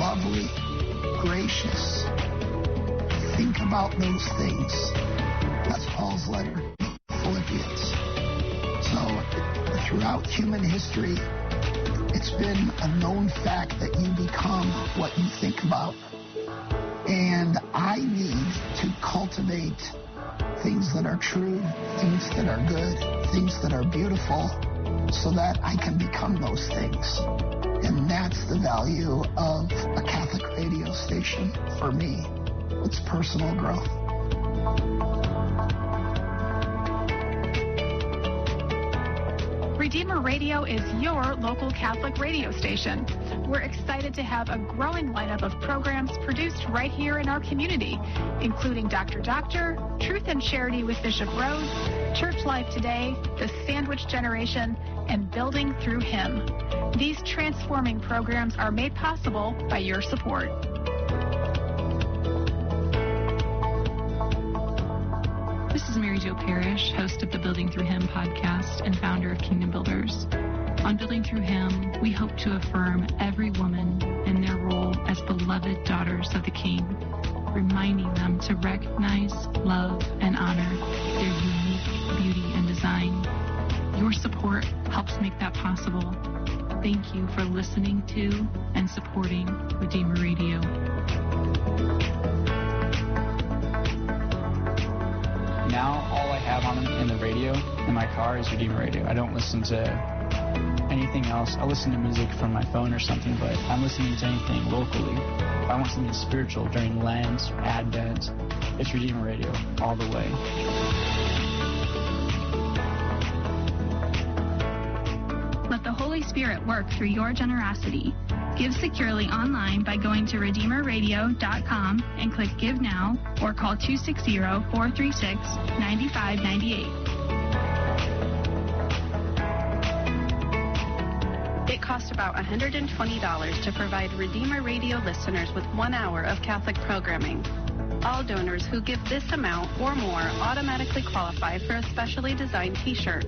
lovely, gracious. Think about those things. That's Paul's letter, Philippians. So, throughout human history, it's been a known fact that you become what you think about. And I need to cultivate things that are true, things that are good, things that are beautiful, so that I can become those things. And that's the value of a Catholic radio station for me. It's personal growth. Redeemer Radio is your local Catholic radio station. We're excited to have a growing lineup of programs produced right here in our community, including Dr. Doctor, Truth and Charity with Bishop Rose, Church Life Today, The Sandwich Generation, and Building Through Him. These transforming programs are made possible by your support. This is Mary Jo Parrish, host of the Building Through Him podcast and founder of Kingdom Builders. On Building Through Him, we hope to affirm every woman in their role as beloved daughters of the King, reminding them to recognize, love, and honor their unique beauty and design. Your support helps make that possible. Thank you for listening to and supporting Redeemer Radio. Now, all I have on in the radio in my car is Redeemer Radio. I don't listen to anything else. I listen to music from my phone or something, but I'm listening to anything locally. If I want something spiritual during Lent, Advent, it's Redeemer Radio all the way. Let the Holy Spirit work through your generosity. Give securely online by going to RedeemerRadio.com and click Give Now or call 260-436-9598. It costs about $120 to provide Redeemer Radio listeners with 1 hour of Catholic programming. All donors who give this amount or more automatically qualify for a specially designed t-shirt.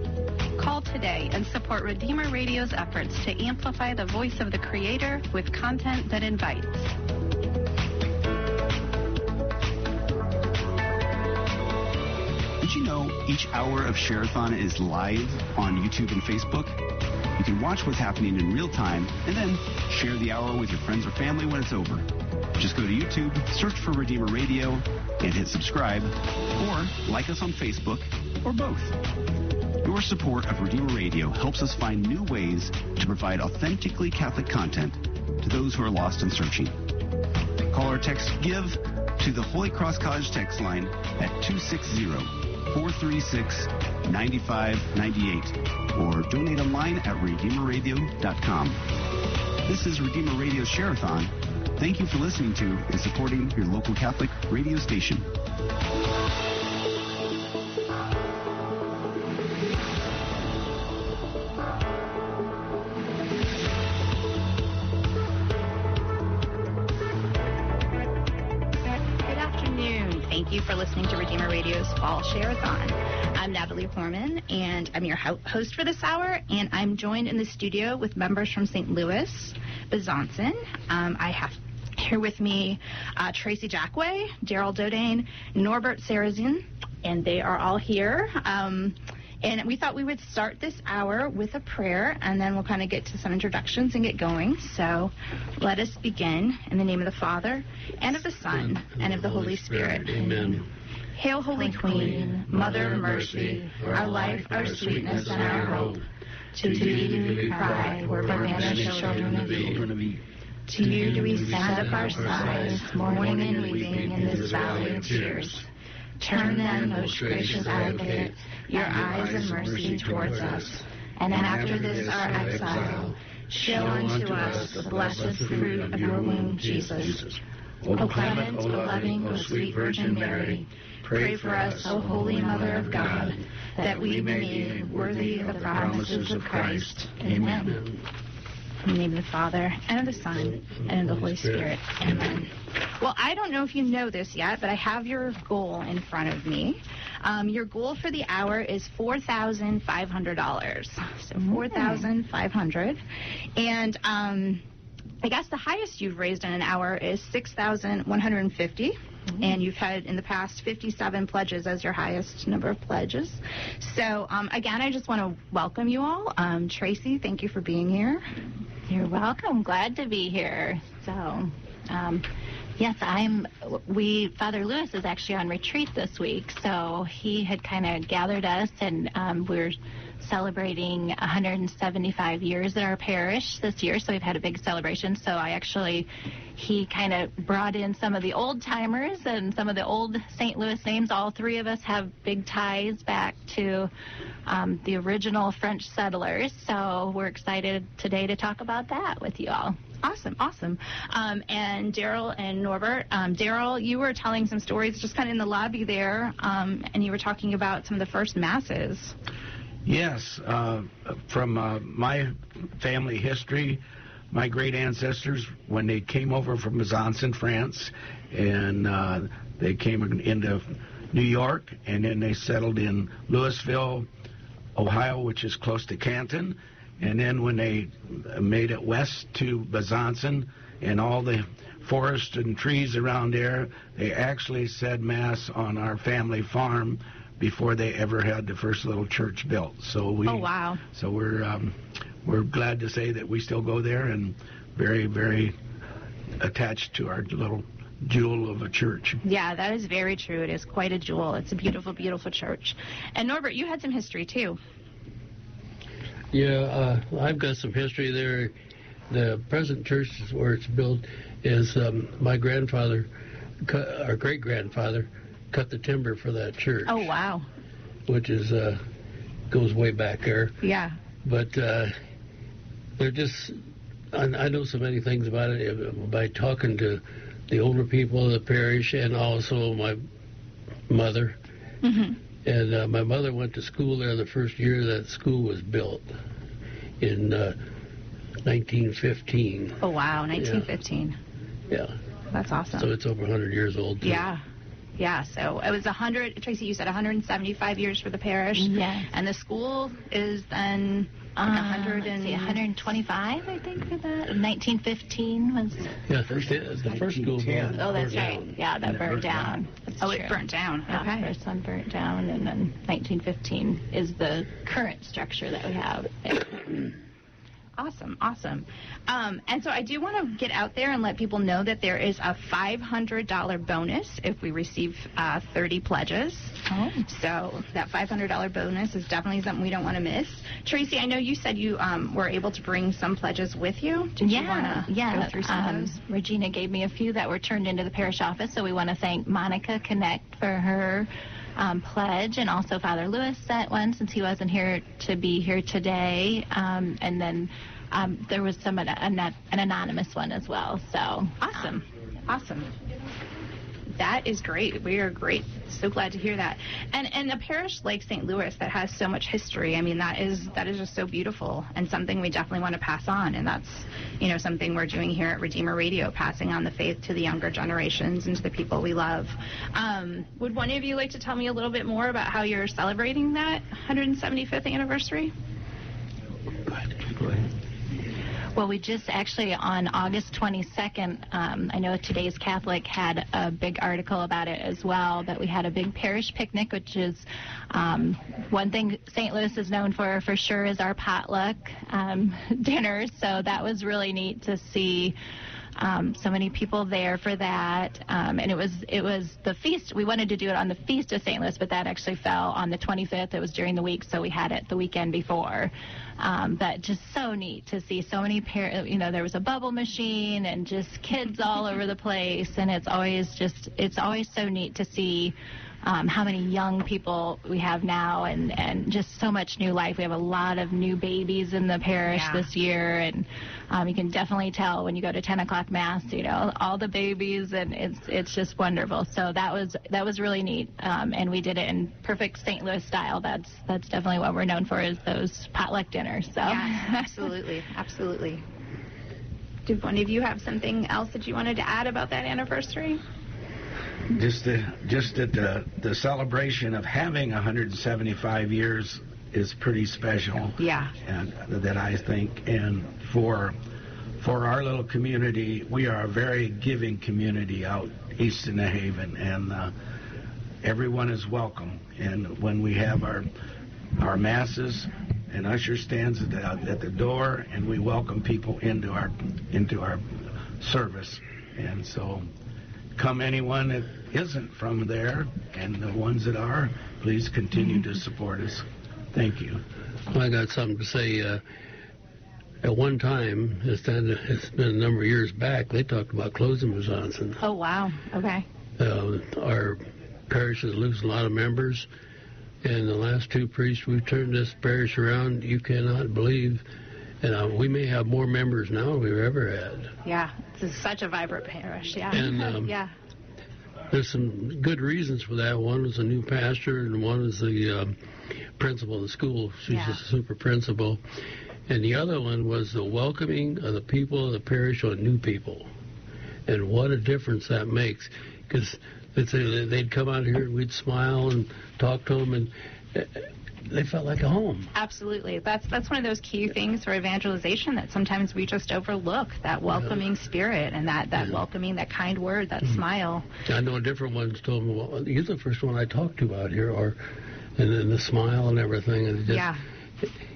Call today and support Redeemer Radio's efforts to amplify the voice of the Creator with content that invites. Did you know each hour of Sharathon is live on YouTube and Facebook? You can watch what's happening in real time and then share the hour with your friends or family when it's over. Just go to YouTube, search for Redeemer Radio, and hit subscribe, or like us on Facebook, or both. Your support of Redeemer Radio helps us find new ways to provide authentically Catholic content to those who are lost and searching. Call or text GIVE to the Holy Cross College text line at 260-436-9598 or donate online at RedeemerRadio.com. This is Redeemer Radio Sharathon. Thank you for listening to and supporting your local Catholic radio station. Thank you for listening to Redeemer Radio's Fall Sharathon. I'm Natalie Horman, and I'm your host for this hour, and I'm joined in the studio with members from St. Louis, Besancon. I have here with me Tracy Jackway, Daryl Dodane, Norbert Sarazin, and they are all here. And we thought we would start this hour with a prayer, and then we'll kind of get to some introductions and get going. So let us begin in the name of the Father, and of the Son, and of the Holy Spirit. Amen. Hail, Holy Queen, Mother of Mercy, our life, our sweetness, and our hope. To thee do we cry, we're banished children of Eve. To you do we send up our sighs, mourning and weeping in this valley of tears. Turn then, most gracious Advocate, your eyes of mercy towards us, and after this our exile, show unto us the blessed fruit of your womb, Jesus. O clement, O loving, O sweet Virgin Mary, pray for us, O Holy Mother of God, that we may be worthy of the promises of Christ. Amen. In the name of the Father, and of the Son, and of the Holy Spirit. Amen. Well, I don't know if you know this yet, but I have your goal in front of me. Your goal for the hour is $4,500. So $4,500. And I guess the highest you've raised in an hour is $6,150. And you've had in the past 57 pledges as your highest number of pledges. So, again, I just want to welcome you all. Tracy, thank you for being here. You're welcome. Glad to be here. So, yes, Father Lewis is actually on retreat this week. So he had kind of gathered us, and we're celebrating 175 years at our parish this year, so we've had a big celebration. So he kind of brought in some of the old timers and some of the old St. Louis names. All three of us have big ties back to the original French settlers, so we're excited today to talk about that with you all. Awesome. And Daryl and Norbert, Daryl, you were telling some stories just kind of in the lobby there, and you were talking about some of the first masses. Yes, from my family history, my great ancestors, when they came over from Besancon, France, and they came into New York, and then they settled in Louisville, Ohio, which is close to Canton. And then when they made it west to Besancon and all the forest and trees around there, they actually said Mass on our family farm before they ever had the first little church built. So wow. So we're glad to say that we still go there, and very, very attached to our little jewel of a church. Yeah, that is very true. It is quite a jewel. It's a beautiful, beautiful church. And Norbert, you had some history too. Yeah, I've got some history there. The present church where it's built is my grandfather, our great-grandfather, cut the timber for that church. Oh, wow. Which is goes way back there. Yeah. But they're just, I know so many things about it by talking to the older people of the parish and also my mother. Mm-hmm. And my mother went to school there the first year that school was built in 1915. Oh, wow, 1915. Yeah. That's awesome. So it's over 100 years old, too. Yeah, so it was 100, Tracy, you said 175 years for the parish. Yes. And the school is then 125, I think, for that. 1915 was... Yeah, the first school burned. Oh, that's right. Yeah, that burned down. It burnt down. Yeah, okay. The first one burnt down, and then 1915 is the current structure that we have. Awesome. And so I do want to get out there and let people know that there is a $500 bonus if we receive 30 pledges. Oh. So that $500 bonus is definitely something we don't want to miss. Tracy, I know you said you were able to bring some pledges with you. Did you want to go through some of those? Regina gave me a few that were turned into the parish office, so we want to thank Monica Connect for her pledge, and also Father Lewis sent one since he wasn't here to be here today, and then there was an anonymous one as well. So awesome. That is great. We are great. So glad to hear that. And a parish like St. Louis that has so much history, I mean, that is just so beautiful and something we definitely want to pass on. And that's, something we're doing here at Redeemer Radio, passing on the faith to the younger generations and to the people we love. Would one of you like to tell me a little bit more about how you're celebrating that 175th anniversary? Go ahead. Well, we just actually on August 22nd, I know Today's Catholic had a big article about it as well, but we had a big parish picnic, which is one thing St. Louis is known for sure is our potluck dinners. So that was really neat to see so many people there for that. And it was the feast. We wanted to do it on the Feast of St. Louis, but that actually fell on the 25th. It was during the week, so we had it the weekend before. But just so neat to see so many there was a bubble machine and just kids all over the place. And it's always so neat to see how many young people we have now and just so much new life. We have a lot of new babies in the parish this year, and you can definitely tell when you go to 10 o'clock Mass, all the babies, and it's just wonderful. So that was really neat, and we did it in perfect St. Louis style. That's definitely what we're known for, is those potluck dinners. So. Yeah, absolutely. Did one of you have something else that you wanted to add about that anniversary? Just that the celebration of having 175 years is pretty special. Yeah. And that I think, and for for our little community, we are a very giving community out east in the Haven, and everyone is welcome. And when we have our masses, an usher stands at the door, and we welcome people into our service. And so, come anyone that isn't from there, and the ones that are, please continue to support us. Thank you. Well, I got something to say. At one time, it's been a number of years back, they talked about closing Besancon. Oh, wow. Okay. Our parish has lost a lot of members, and the last two priests we've turned this parish around, you cannot believe. And we may have more members now than we've ever had. Yeah, this is such a vibrant parish, yeah. And yeah. There's some good reasons for that. One is a new pastor, and one is the principal of the school. She's a super principal. And the other one was the welcoming of the people of the parish on new people. And what a difference that makes. Because they'd come out here and we'd smile and talk to them, and they felt like a home. Absolutely. That's one of those key things for evangelization that sometimes we just overlook, that welcoming spirit and that welcoming, that kind word, that smile. I know different ones told me, well, you're the first one I talked to out here, and then the smile and everything. And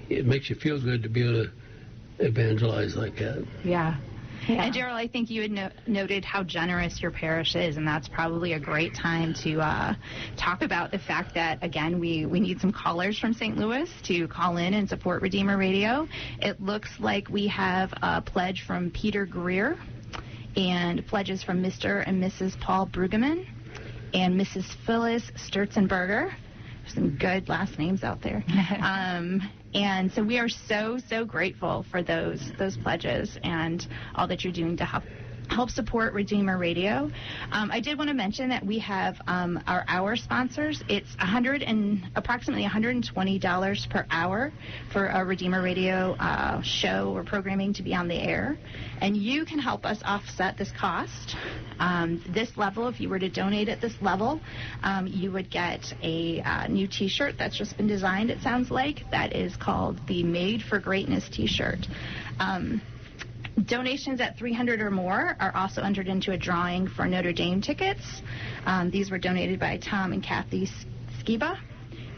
it makes you feel good to be able to evangelize like that. Yeah. And Daryl, I think you had noted how generous your parish is, and that's probably a great time to talk about the fact that, again, we need some callers from St. Louis to call in and support Redeemer Radio. It looks like we have a pledge from Peter Greer and pledges from Mr. and Mrs. Paul Brueggemann and Mrs. Phyllis Sturzenberger. Some good last names out there. And so we are so grateful for those pledges and all that you're doing to help support Redeemer Radio. I did want to mention that we have our hour sponsors. It's approximately $120 per hour for a Redeemer Radio show or programming to be on the air. And you can help us offset this cost. This level, if you were to donate at this level, you would get a new T-shirt that's just been designed, it sounds like. That is called the Made for Greatness T-shirt. Donations at $300 or more are also entered into a drawing for Notre Dame tickets. These were donated by Tom and Kathy Skiba,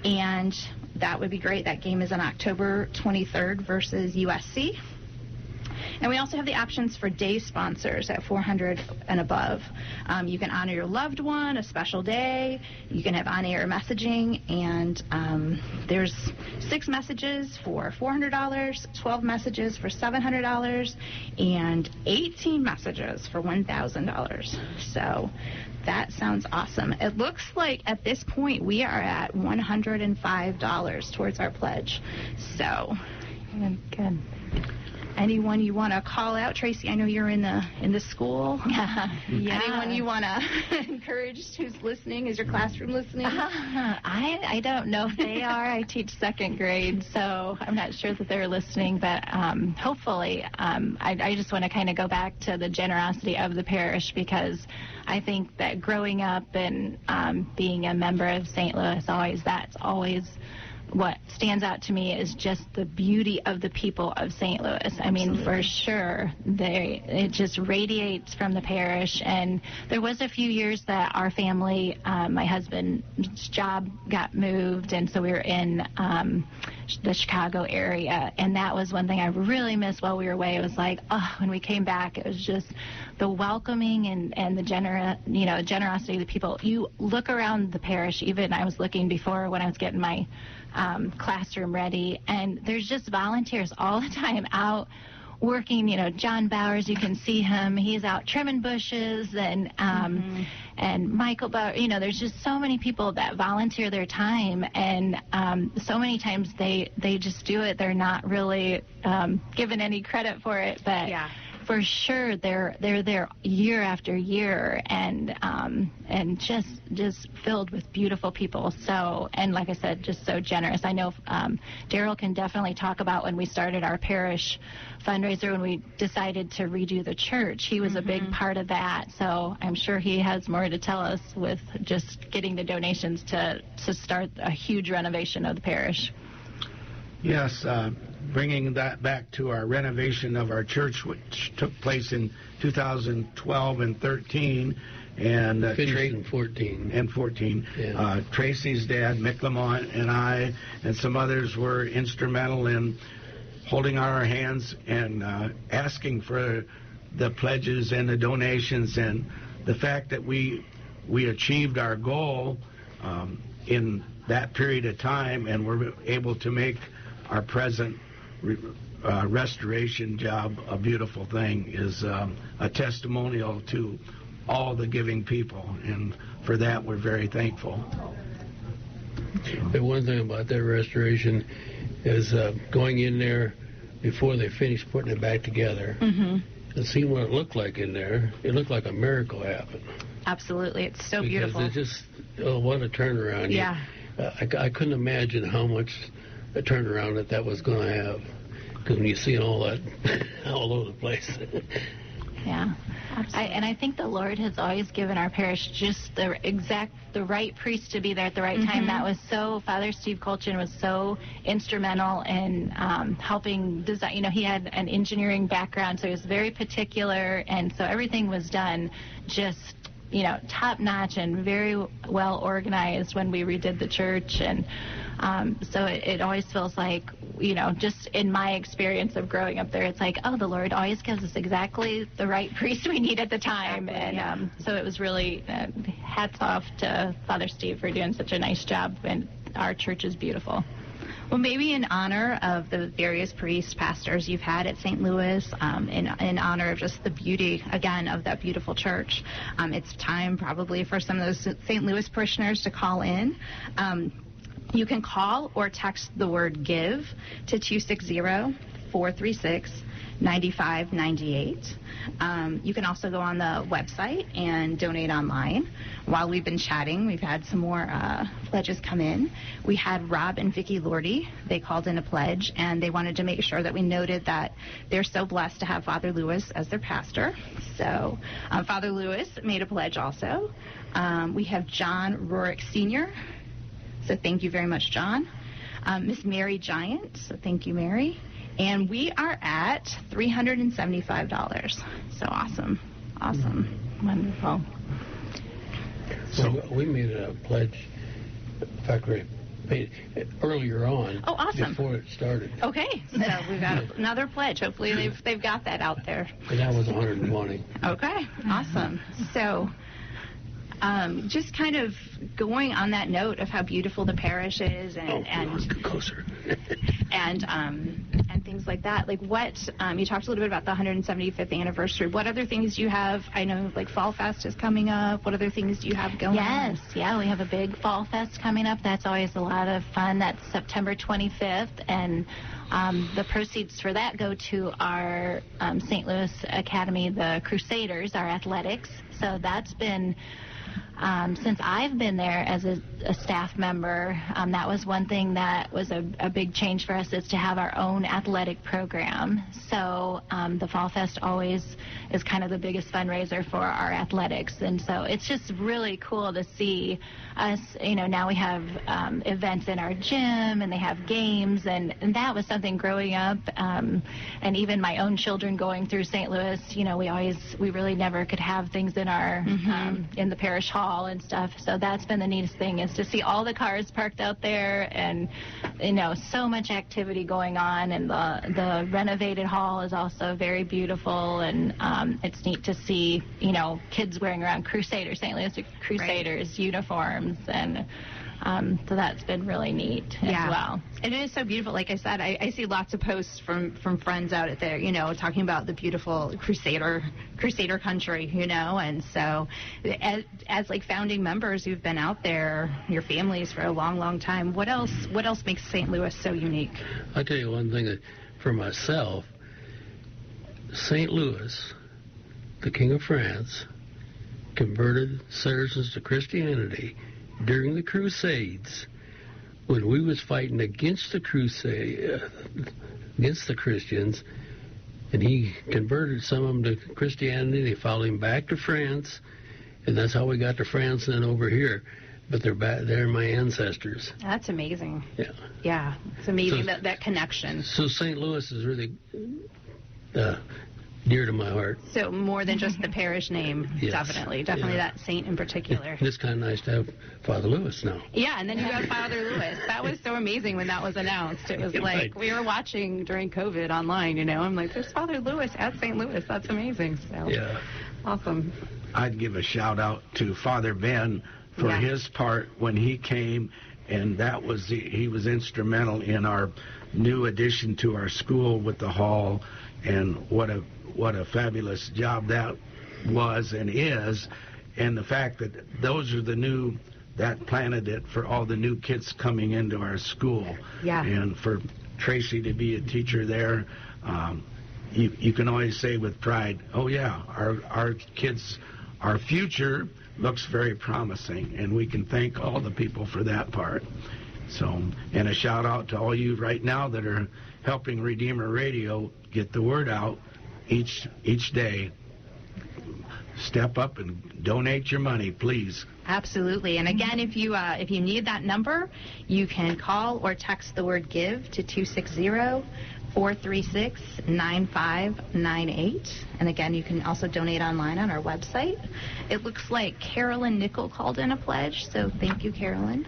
and that would be great. That game is on October 23rd versus USC. And we also have the options for day sponsors at $400 and above. You can honor your loved one, a special day. You can have on-air messaging, and there's 6 messages for $400, 12 messages for $700, and 18 messages for $1,000. So that sounds awesome. It looks like at this point we are at $105 towards our pledge. So good. Anyone you want to call out, Tracy? I know you're in the school. Anyone you want to encourage who's listening? Is your classroom listening? I don't know if they are. I teach second grade, so I'm not sure that they're listening. But hopefully, I just want to kind of go back to the generosity of the parish, because I think that growing up and being a member of St. Louis, that's always what stands out to me is just the beauty of the people of St. Louis. I mean, for sure, it just radiates from the parish. And there was a few years that our family, my husband's job got moved, and so we were in the Chicago area. And that was one thing I really missed while we were away. It was like, when we came back, it was just the welcoming and the generosity of the people. You look around the parish, even I was looking before when I was getting my classroom ready, and there's just volunteers all the time out working. John Bowers, you can see him, he's out trimming bushes, and Michael Bowers, there's just so many people that volunteer their time, and so many times they just do it. They're not really given any credit for it, but for sure they're there year after year, and just filled with beautiful people. So, and like I said, just so generous. I know Daryl can definitely talk about when we started our parish fundraiser, when we decided to redo the church. He was a big part of that, so I'm sure he has more to tell us with just getting the donations to start a huge renovation of the parish. Yes, bringing that back to our renovation of our church, which took place in 2012 and 13, and finished in 14. And 14. Yeah. Tracy's dad, Mick Lamont, and I, and some others were instrumental in holding our hands and asking for the pledges and the donations, and the fact that we achieved our goal in that period of time, and were able to make our present restoration job a beautiful thing, is a testimonial to all the giving people, and for that we're very thankful. The one thing about that restoration is going in there before they finished putting it back together and seeing what it looked like in there. It looked like a miracle happened. Absolutely. It's so because beautiful. It's just, what a turnaround. Yeah. I couldn't imagine how much a turnaround that was going to have, because when you see all that all over the place. Yeah. And I think the Lord has always given our parish just the right priest to be there at the right time. That was Father Steve Colchin was so instrumental in helping design. You know, he had an engineering background, so he was very particular, and so everything was done just, you know, top notch and very well organized when we redid the church. And so it always feels like, you know, just in my experience of growing up there, it's like, oh, the Lord always gives us exactly the right priest we need at the time. Exactly, and so it was really hats off to Father Steve for doing such a nice job, and our church is beautiful. Well, maybe in honor of the various priests, pastors you've had at St. Louis, in honor of just the beauty, again, of that beautiful church, it's time probably for some of those St. Louis parishioners to call in. You can call or text the word GIVE to 260-436-9598. You can also go on the website and donate online. While we've been chatting, we've had some more pledges come in. We had Rob and Vicki Lordy. They called in a pledge, and they wanted to make sure that we noted that they're so blessed to have Father Lewis as their pastor. So Father Lewis made a pledge also. We have John Rorick Sr., so thank you very much, John. Miss Mary Giant, so thank you, Mary. And we are at $375. So awesome. Wonderful. So we made a pledge, in fact, we paid earlier on. Oh, awesome. Before it started. Okay, so we've got another pledge. Hopefully they've got that out there. And that was 120. Okay, awesome. So just kind of going on that note of how beautiful the parish is, and closer. and things like that. Like what you talked a little bit about the 175th anniversary. What other things do you have? I know like Fall Fest is coming up. What other things do you have going on? Yes, yeah, we have a big Fall Fest coming up. That's always a lot of fun. That's September 25th, and the proceeds for that go to our St. Louis Academy, the Crusaders, our athletics. So that's been since I've been there as a staff member, that was one thing that was a big change for us, is to have our own athletic program. So the Fall Fest always is kind of the biggest fundraiser for our athletics. And so it's just really cool to see us, you know, now we have events in our gym, and they have games, and that was something growing up, and even my own children going through St. Louis, you know, we really never could have things in our in the parish hall and stuff. So that's been the neatest thing, is to see all the cars parked out there, and you know, so much activity going on. And the renovated hall is also very beautiful, and it's neat to see, you know, kids wearing around St. Louis Crusaders uniforms, and so that's been really neat as well. And it is so beautiful. Like I said, I see lots of posts from friends out there, you know, talking about the beautiful Crusader country, you know. And so as like founding members who've been out there, your families for a long, long time, what else makes St. Louis so unique? I'll tell you one thing that for myself, St. Louis, the King of France, converted citizens to Christianity during the Crusades, when we was fighting against the Christians, and he converted some of them to Christianity. They followed him back to France, and that's how we got to France and then over here. but they're my ancestors. That's amazing. Yeah. Yeah, it's amazing that connection. So St. Louis is really dear to my heart. So more than just the parish name, yes. Definitely that saint in particular. It's kind of nice to have Father Lewis now. Yeah, and then you have Father Lewis. That was so amazing when that was announced. It was like we were watching during COVID online, I'm like, there's Father Lewis at St. Louis. That's amazing. So yeah. Awesome. I'd give a shout out to Father Ben for his part when he came, and he was instrumental in our new addition to our school with the hall, and what a fabulous job that was and is, and the fact that those are that planted it for all the new kids coming into our school. Yeah. And for Tracy to be a teacher there, you can always say with pride, oh yeah, our kids, our future looks very promising, and we can thank all the people for that part. So, and a shout out to all you right now that are helping Redeemer Radio get the word out each day. Step up and donate your money, please. Absolutely. And again, if you need that number, you can call or text the word GIVE to 260-436-9598. And again, you can also donate online on our website. It looks like Carolyn Nickel called in a pledge, so thank you, Carolyn.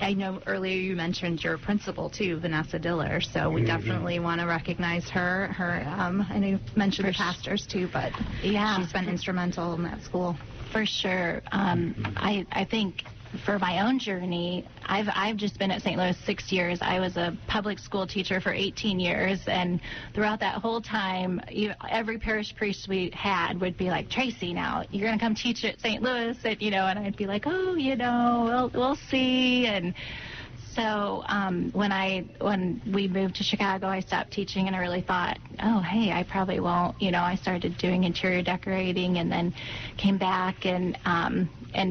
I know earlier you mentioned your principal, too, Vanessa Diller, so we definitely want to recognize her. I know you mentioned the pastors, too, but she's been instrumental in that school. For sure. I think for my own journey, I've just been at St. Louis 6 years. I was a public school teacher for 18 years, and throughout that whole time, every parish priest we had would be like, Tracy, now you're going to come teach at St. Louis, and I'd be like, oh, we'll see. And so when we moved to Chicago, I stopped teaching, and I really thought, oh, hey, I probably won't. I started doing interior decorating, and then came back, and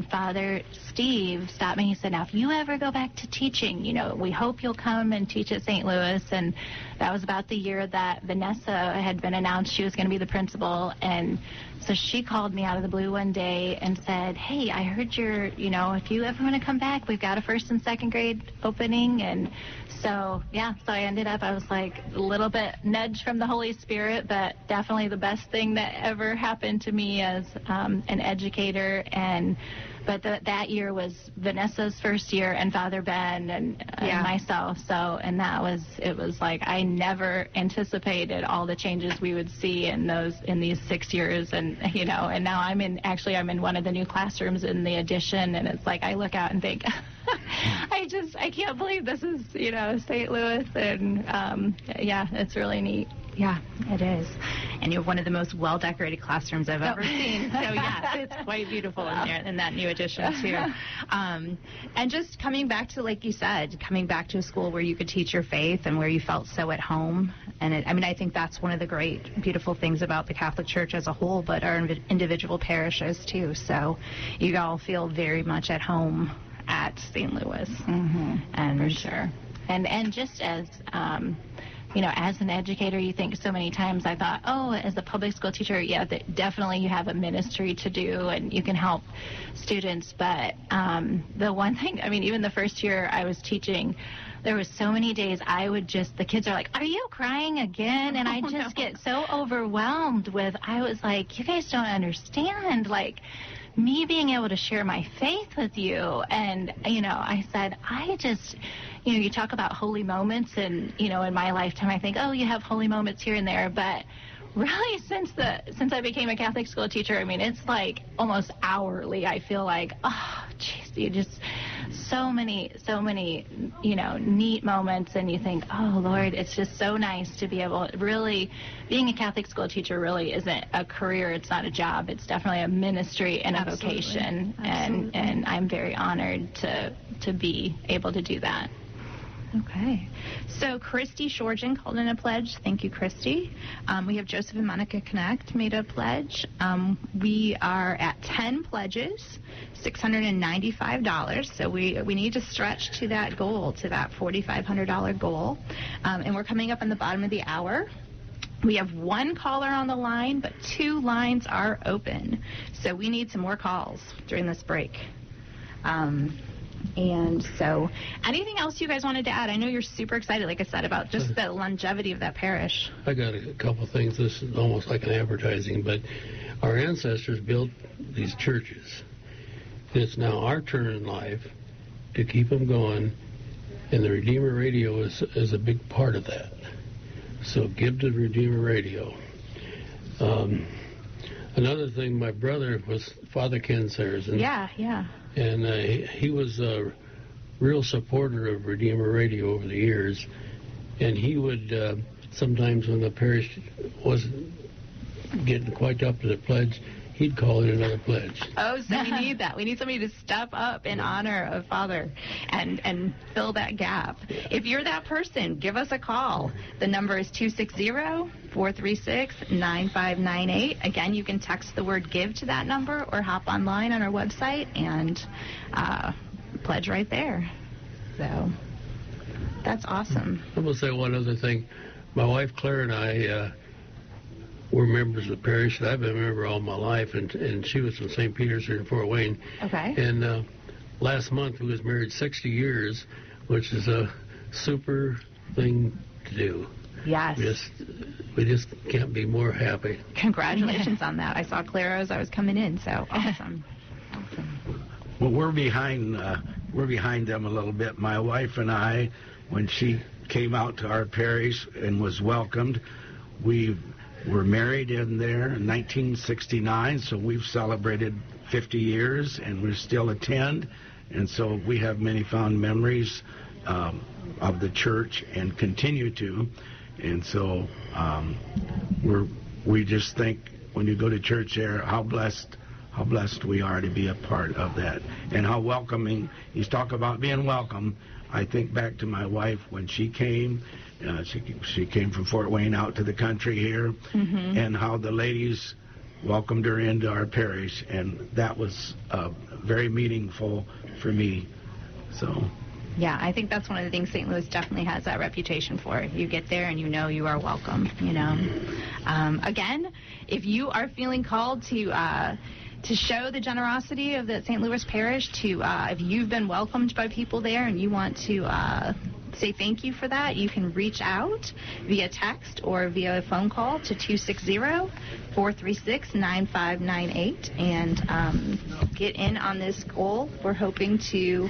Father Steve stopped me. He said, now, if you ever go back to teaching, we hope you'll come and teach at St. Louis. And that was about the year that Vanessa had been announced she was going to be the principal. And so she called me out of the blue one day and said, hey, I heard if you ever want to come back, we've got a 1st and 2nd grade opening. And so I ended up, I was like a little bit nudged from the Holy Spirit, but definitely the best thing that ever happened to me as an educator. But that year was Vanessa's first year, and Father Ben and myself. So, and it was like I never anticipated all the changes we would see in these 6 years. And and now I'm in one of the new classrooms in the addition, and it's like I look out and think, I can't believe this is St. Louis, and it's really neat. Yeah, it is. And you're one of the most well-decorated classrooms I've ever seen. So, yes, it's quite beautiful in there, in that new addition, too. And just coming back to, like you said, coming back to a school where you could teach your faith and where you felt so at home. And, I think that's one of the great, beautiful things about the Catholic Church as a whole, but our individual parishes, too. So you all feel very much at home at St. Louis. Mm-hmm. And for sure. And just as... as an educator, you think so many times, I thought, as a public school teacher, definitely you have a ministry to do and you can help students. But the one thing, even the first year I was teaching, there was so many days the kids are like, are you crying again? And I just get so overwhelmed I was like, you guys don't understand, me being able to share my faith with you. And, I said, you talk about holy moments, and, in my lifetime, I think, you have holy moments here and there. But really, since I became a Catholic school teacher, it's like almost hourly. I feel like, you just so many, neat moments. And you think, oh, Lord, it's just so nice to be able, really, being a Catholic school teacher really isn't a career. It's not a job. It's definitely a ministry and a vocation. Absolutely. And I'm very honored to be able to do that. Okay. So Christy Shorgen called in a pledge. Thank you, Christy. We have Joseph and Monica Connect made a pledge. We are at 10 pledges, $695. So we need to stretch to that goal, to that $4,500 goal. And we're coming up on the bottom of the hour. We have one caller on the line, but 2 lines are open. So we need some more calls during this break. And so anything else you guys wanted to add? I know you're super excited, like I said, about just the longevity of that parish. I got a couple things. This is almost like an advertising, but our ancestors built these churches. It's now our turn in life to keep them going, and the Redeemer Radio is a big part of that. So give to Redeemer Radio. Another thing, my brother was Father Ken Sarrazin. Yeah. And he was a real supporter of Redeemer Radio over the years. And he would, sometimes when the parish wasn't getting quite up to the pledge, he'd call in another pledge. Oh, so we need that. We need somebody to step up in honor of Father and fill that gap. If you're that person, give us a call. The number is 260-436-9598. Again, you can text the word give to that number or hop online on our website and pledge right there. So that's awesome. I'm going to say one other thing. My wife Claire and I we're members of the parish. I've been a member all my life, and she was from St. Peter's here in Fort Wayne. Okay. And last month we was married 60 years, which is a super thing to do. Yes. We just can't be more happy. Congratulations on that. I saw Claire as I was coming in, so awesome. Well, we're behind them a little bit. My wife and I, when she came out to our parish and was welcomed, we were married in there in 1969, so we've celebrated 50 years, and we still attend. And so we have many fond memories of the church and continue to. And so we just think when you go to church there, how blessed we are to be a part of that, and how welcoming. You talk about being welcome. I think back to my wife when she came. She came from Fort Wayne out to the country here, and how the ladies welcomed her into our parish, and that was very meaningful for me. So. Yeah, I think that's one of the things St. Louis definitely has that reputation for. You get there and you know you are welcome, you know. Again, if you are feeling called to show the generosity of the St. Louis Parish, if you've been welcomed by people there and you want to say thank you for that, you can reach out via text or via a phone call to 260-436-9598 and get in on this goal. We're hoping to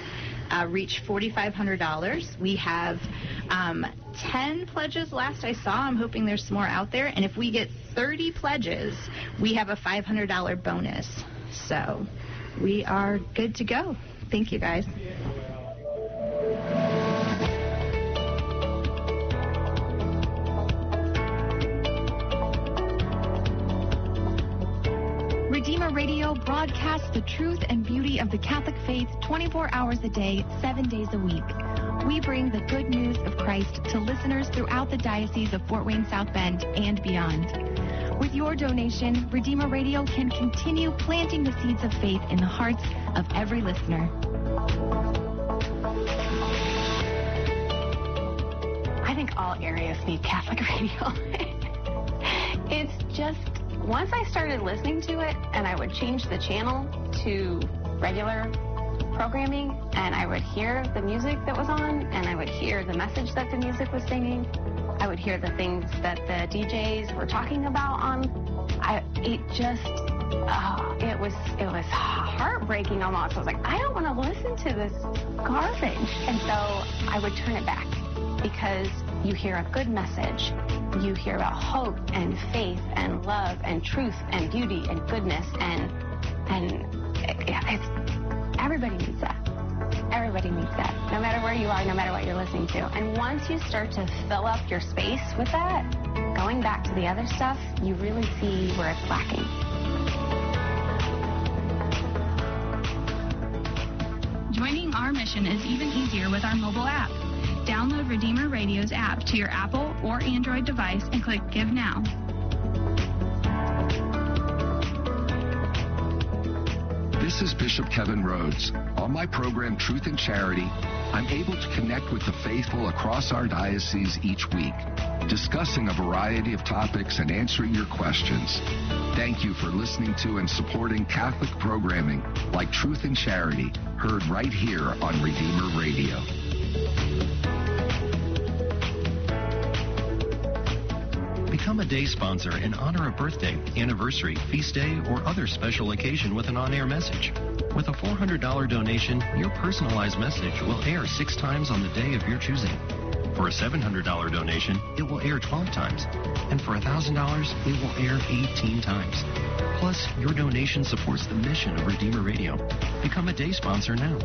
reach $4,500. We have 10 pledges last I saw. I'm hoping there's some more out there. And if we get 30 pledges, we have a $500 bonus. So we are good to go. Thank you, guys. Redeemer Radio broadcasts the truth and beauty of the Catholic faith 24 hours a day, 7 days a week. We bring the good news of Christ to listeners throughout the Diocese of Fort Wayne South Bend and beyond. With your donation, Redeemer Radio can continue planting the seeds of faith in the hearts of every listener. I think all areas need Catholic radio. It's just, once I started listening to it, and I would change the channel to regular programming, and I would hear the music that was on, and I would hear the message that the music was singing. I would hear the things that the DJs were talking about on. It was heartbreaking almost. I was like, I don't want to listen to this garbage. And so I would turn it back, because you hear a good message. You hear about hope and faith and love and truth and beauty and goodness, and everybody needs that. Everybody needs that, no matter where you are, no matter what you're listening to. And once you start to fill up your space with that, going back to the other stuff, you really see where it's lacking. Joining our mission is even easier with our mobile app. Download Redeemer Radio's app to your Apple or Android device and click Give Now. This This is Bishop Kevin Rhodes. On my program, Truth and Charity, I'm able to connect with the faithful across our diocese each week, discussing a variety of topics and answering your questions. Thank you for listening to and supporting Catholic programming like Truth and Charity, heard right here on Redeemer Radio. Become a day sponsor and honor a birthday, anniversary, feast day, or other special occasion with an on-air message. With a $400 donation, your personalized message will air 6 times on the day of your choosing. For a $700 donation, it will air 12 times. And for $1,000, it will air 18 times. Plus, your donation supports the mission of Redeemer Radio. Become a day sponsor now.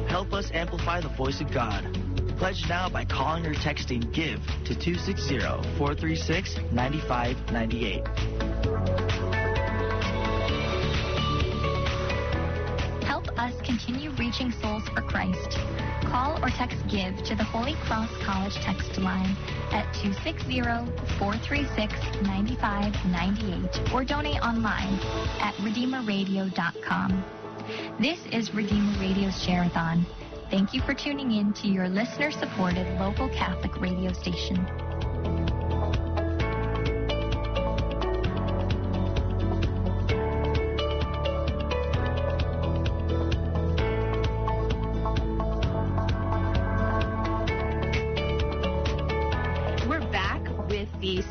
Help us amplify the voice of God. Pledge now by calling or texting GIVE to 260-436-9598. Help us continue reaching souls for Christ. Call or text GIVE to the Holy Cross College text line at 260-436-9598 or donate online at redeemerradio.com. This is Redeemer Radio's Sharathon. Thank you for tuning in to your listener-supported local Catholic radio station.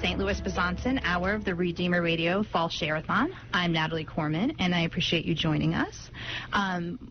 St. Louis Besancon hour of the Redeemer Radio Fall Sharathon. I'm Natalie Corman, and I appreciate you joining us.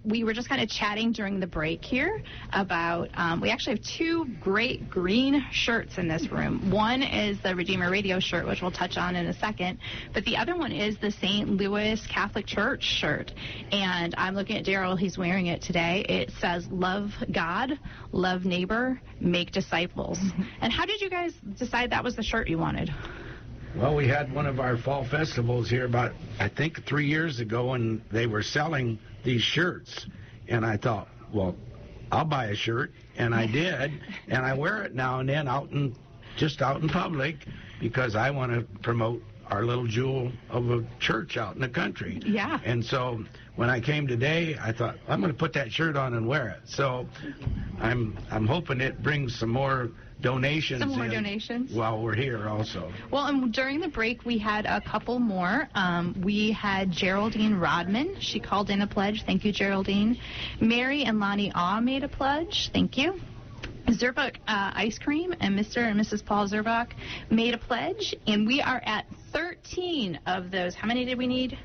We were just kind of chatting during the break here about, we actually have 2 great green shirts in this room. One is the Redeemer Radio shirt, which we'll touch on in a second, but the other one is the St. Louis Catholic Church shirt. And I'm looking at Daryl, he's wearing it today. It says, love God, love neighbor, make disciples. And how did you guys decide that was the shirt you wanted? Well, we had one of our fall festivals here about, I think, 3 years ago, and they were selling these shirts. And I thought, well, I'll buy a shirt, and I did, and I wear it now and then out in public because I want to promote our little jewel of a church out in the country. Yeah. And so when I came today, I thought, I'm going to put that shirt on and wear it. So I'm hoping it brings some more donations. Some more donations? While we're here also. Well, and during the break, we had a couple more. We had Geraldine Rodman. She called in a pledge. Thank you, Geraldine. Mary and Lonnie Awe made a pledge. Thank you. Zerbach Ice Cream and Mr. and Mrs. Paul Zerbach made a pledge, and we are at 13 of those. How many did we need?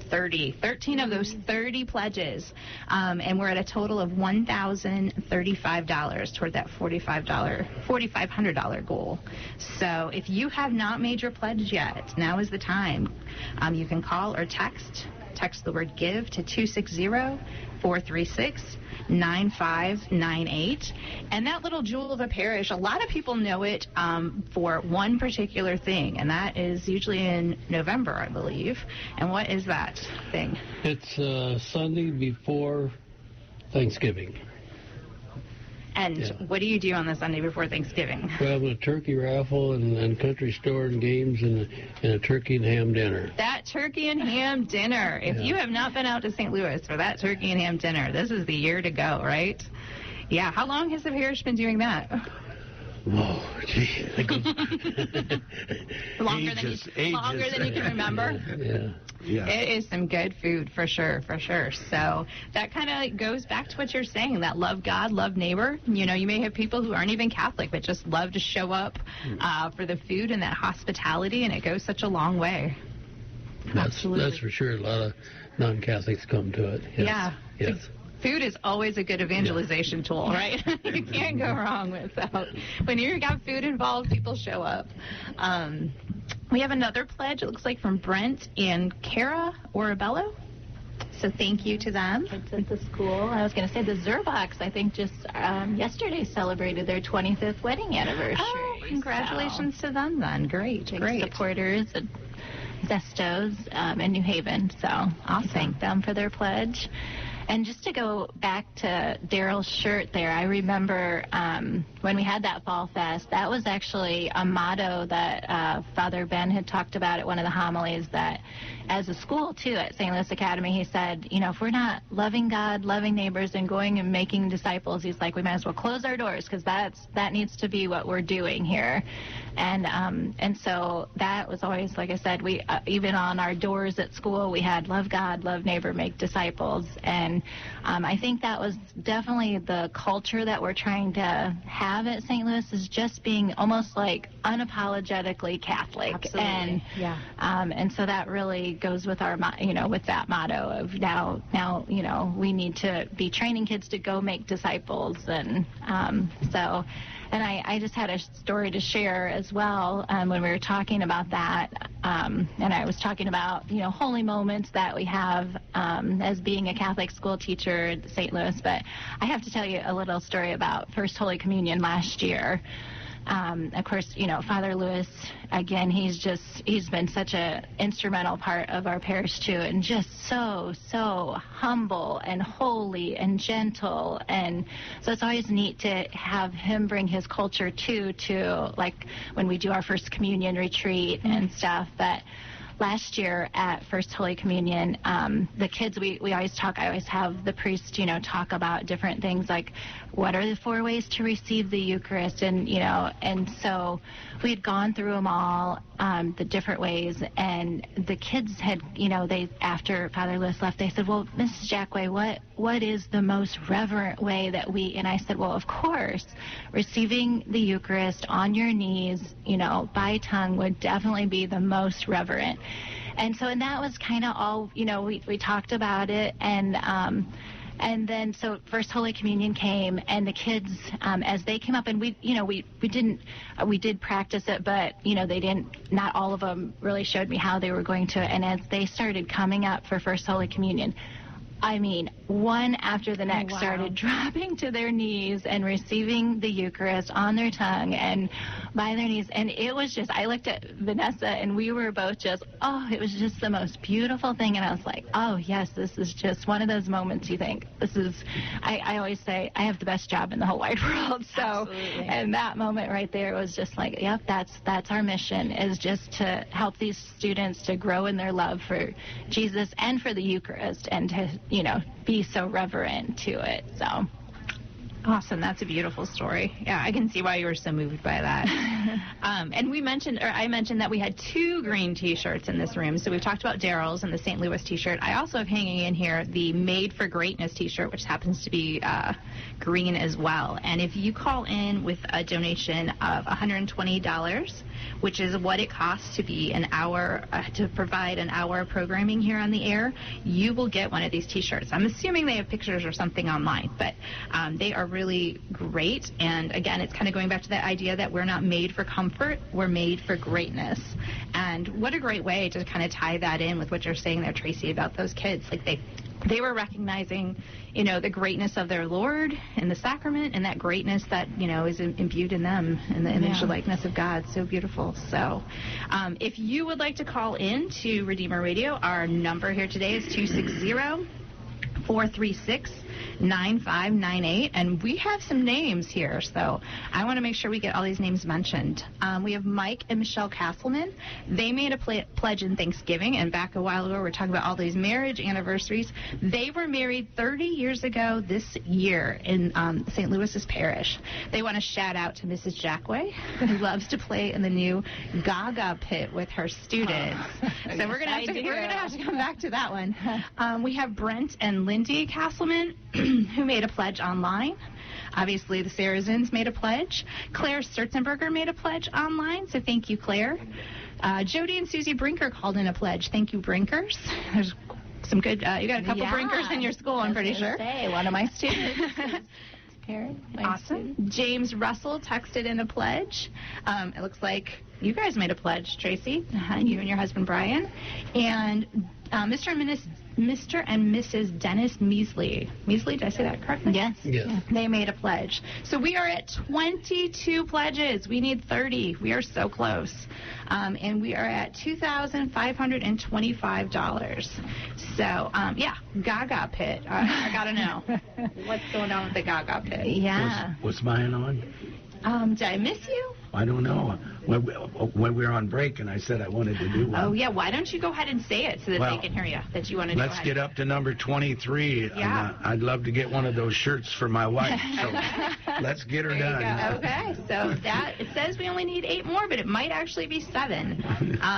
13 of those 30 pledges, and we're at a total of $1,035 toward that $4,500 goal. So if you have not made your pledge yet, now is the time. You can call or text the word GIVE to 260-436-9598. And that little jewel of a parish, a lot of people know it for one particular thing, and that is usually in November, I believe. And what is that thing? It's Sunday before Thanksgiving. And what do you do on the Sunday before Thanksgiving? We're having a turkey raffle and country store and games and a turkey and ham dinner. That turkey and ham dinner. If you have not been out to St. Louis for that turkey and ham dinner, this is the year to go, right? Yeah. How long has the parish been doing that? Oh, gee. Longer than you can remember? Yeah. It is some good food, for sure. So that kind of goes back to what you're saying, that love God, love neighbor. You know, you may have people who aren't even Catholic, but just love to show up for the food and that hospitality, and it goes such a long way. That's for sure. A lot of non-Catholics come to it. Yes. Yeah. Yes. Food is always a good evangelization tool, right? You can't go wrong with that. When you've got food involved, people show up. We have another pledge, it looks like from Brent and Kara Orabello. So thank you to them. Kids at the school. I was going to say the Zerbachs, I think, just yesterday celebrated their 25th wedding anniversary. Oh, congratulations to them then. Great. Supporters at Zestos in New Haven. So I'll thank them for their pledge. And just to go back to Daryl's shirt there, I remember when we had that Fall Fest, that was actually a motto that Father Ben had talked about at one of the homilies, that as a school, too, at St. Louis Academy, he said, if we're not loving God, loving neighbors, and going and making disciples, he's like, we might as well close our doors, because that needs to be what we're doing here. And so that was always, like I said, we even on our doors at school, we had love God, love neighbor, make disciples. And I think that was definitely the culture that we're trying to have at St. Louis, is just being almost like unapologetically Catholic. Absolutely. And so that really goes with our, with that motto of now, we need to be training kids to go make disciples. And and I just had a story to share as well when we were talking about that. And I was talking about, holy moments that we have as being a Catholic school teacher at St. Louis. But I have to tell you a little story about First Holy Communion last year. Of course, Father Lewis, again, he's been such an instrumental part of our parish, too, and just so humble and holy and gentle. And so it's always neat to have him bring his culture, too, to, like, when we do our First Communion retreat and stuff. But last year at First Holy Communion, the kids, we always talk, I always have the priest, talk about different things like what are the 4 ways to receive the Eucharist, and, and so we had gone through them all, the different ways, and the kids had, they, after Father Lewis left, they said, well, Mrs. Jackway, what is the most reverent way that we, and I said, well, of course, receiving the Eucharist on your knees, by tongue would definitely be the most reverent. And so, and that was kind of all, we talked about it, and then so First Holy Communion came, and the kids, as they came up, and we did practice it, but they didn't. Not all of them really showed me how they were going to. And as they started coming up for First Holy Communion, I mean, one after the next started dropping to their knees and receiving the Eucharist on their tongue and by their knees. And it was just, I looked at Vanessa and we were both just, it was just the most beautiful thing. And I was like, oh, yes, this is just one of those moments you think, this is, I always say, I have the best job in the whole wide world. So, absolutely. And that moment right there was just like, yep, that's our mission, is just to help these students to grow in their love for Jesus and for the Eucharist, and to, be so reverent to it. So awesome. That's a beautiful story. Yeah, I can see why you were so moved by that. And I mentioned that we had 2 green T-shirts in this room. So we've talked about Daryl's and the St. Louis T-shirt. I also have hanging in here the Made for Greatness T-shirt, which happens to be green as well. And if you call in with a donation of $120, which is what it costs to be an hour, to provide an hour of programming here on the air, you will get one of these T-shirts. I'm assuming they have pictures or something online, but they are really great. And again, it's kind of going back to that idea that we're not made for comfort, we're made for greatness. And what a great way to kind of tie that in with what you're saying there, Tracy, about those kids. Like they were recognizing, the greatness of their Lord in the sacrament, and that greatness that, is imbued in them in the image and likeness of God. So beautiful. So if you would like to call in to Redeemer Radio, our number here today is 260-436-9598, and we have some names here, so I want to make sure we get all these names mentioned. We have Mike and Michelle Castleman. They made a pledge in Thanksgiving, and back a while ago we were talking about all these marriage anniversaries. They were married 30 years ago this year in St. Louis's parish. They want to shout out to Mrs. Jackway, who loves to play in the new Gaga pit with her students. So we're going to have to come back to that one. We have Brent and Lindy Castleman, who made a pledge online. Obviously, the Saracens made a pledge. Claire Sturzenberger made a pledge online, so thank you, Claire. Jody and Susie Brinker called in a pledge. Thank you, Brinkers. There's some good, you got a couple Brinkers in your school, I'm pretty sure. One of my students. Awesome. James Russell texted in a pledge. It looks like you guys made a pledge, Tracy, you and your husband Brian. And Mr. and Mrs. Dennis Measley. Measley, did I say that correctly? Yes. Yes. They made a pledge. So we are at 22 pledges. We need 30. We are so close. And we are at $2,525. So, yeah, Gaga Pit. I got to know. What's going on with the Gaga Pit? Yeah. Was mine on? Did I miss you? I don't know. When we were on break and I said I wanted to do one. Oh, yeah. Why don't you go ahead and say it so that they can hear you, that you want to do it? Let's get up to number 23. Yeah. I'd love to get one of those shirts for my wife. So let's get her done. Okay. So it says we only need 8 more, but it might actually be 7.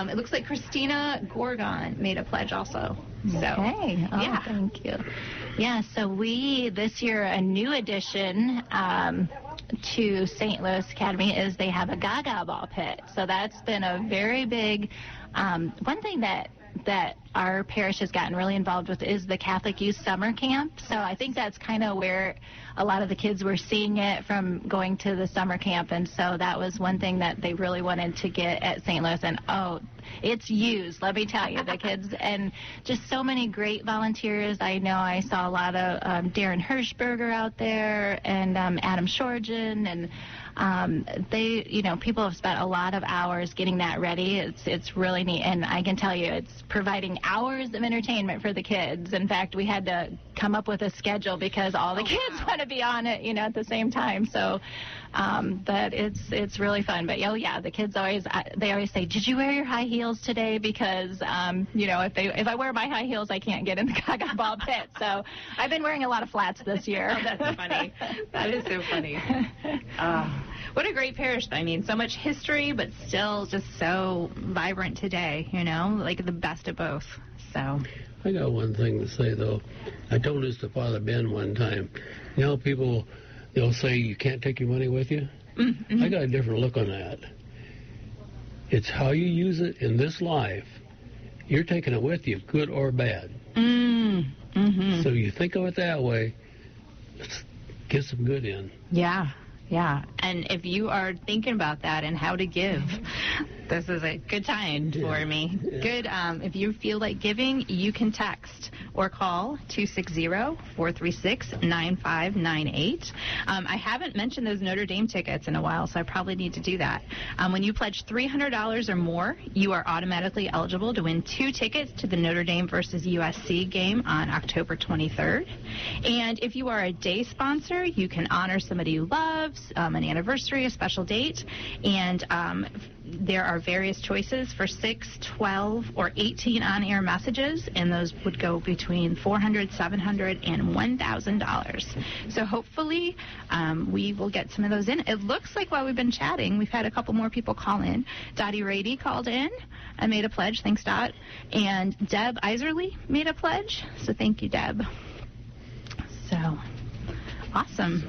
It looks like Christina Gorgon made a pledge also. So, okay. Oh, yeah. Thank you. Yeah, so this year, a new addition to St. Louis Academy is they have a Gaga ball pit. So that's been a very big, one thing that our parish has gotten really involved with is the Catholic Youth Summer Camp. So I think that's kind of where a lot of the kids were seeing it from going to the summer camp. And so that was one thing that they really wanted to get at St. Louis. And, it's used, let me tell you, the kids, and just so many great volunteers. I know I saw a lot of Darren Hirschberger out there and Adam Shorgen, and people have spent a lot of hours getting that ready. It's really neat, and I can tell you it's providing hours of entertainment for the kids. In fact, we had to come up with a schedule because all the kids want to be on it, at the same time. So, but it's really fun. But the kids always say, "Did you wear your high heels today?" Because if I wear my high heels, I can't get in the Gaga ball pit. So I've been wearing a lot of flats this year. Oh, that's funny. That is so funny. What a great parish. I mean, so much history, but still just so vibrant today, like the best of both. So I got one thing to say, though. I told this to Father Ben one time. People, they'll say you can't take your money with you. Mm-hmm. I got a different look on that. It's how you use it in this life. You're taking it with you, good or bad. Mm-hmm. So you think of it that way, let's get some good in. Yeah. Yeah, and if you are thinking about that and how to give, this is a good time for me. Yeah. Good. If you feel like giving, you can text or call 260-436-9598. I haven't mentioned those Notre Dame tickets in a while, so I probably need to do that. When you pledge $300 or more, you are automatically eligible to win 2 tickets to the Notre Dame versus USC game on October 23rd. And if you are a day sponsor, you can honor somebody you love, an anniversary, a special date, and there are various choices for 6, 12, or 18 on-air messages, and those would go between $400, $700, and $1,000. So hopefully we will get some of those in. It looks like while we've been chatting, we've had a couple more people call in. Dottie Rady called in and made a pledge. Thanks, Dot. And Deb Iserly made a pledge. So thank you, Deb. So awesome.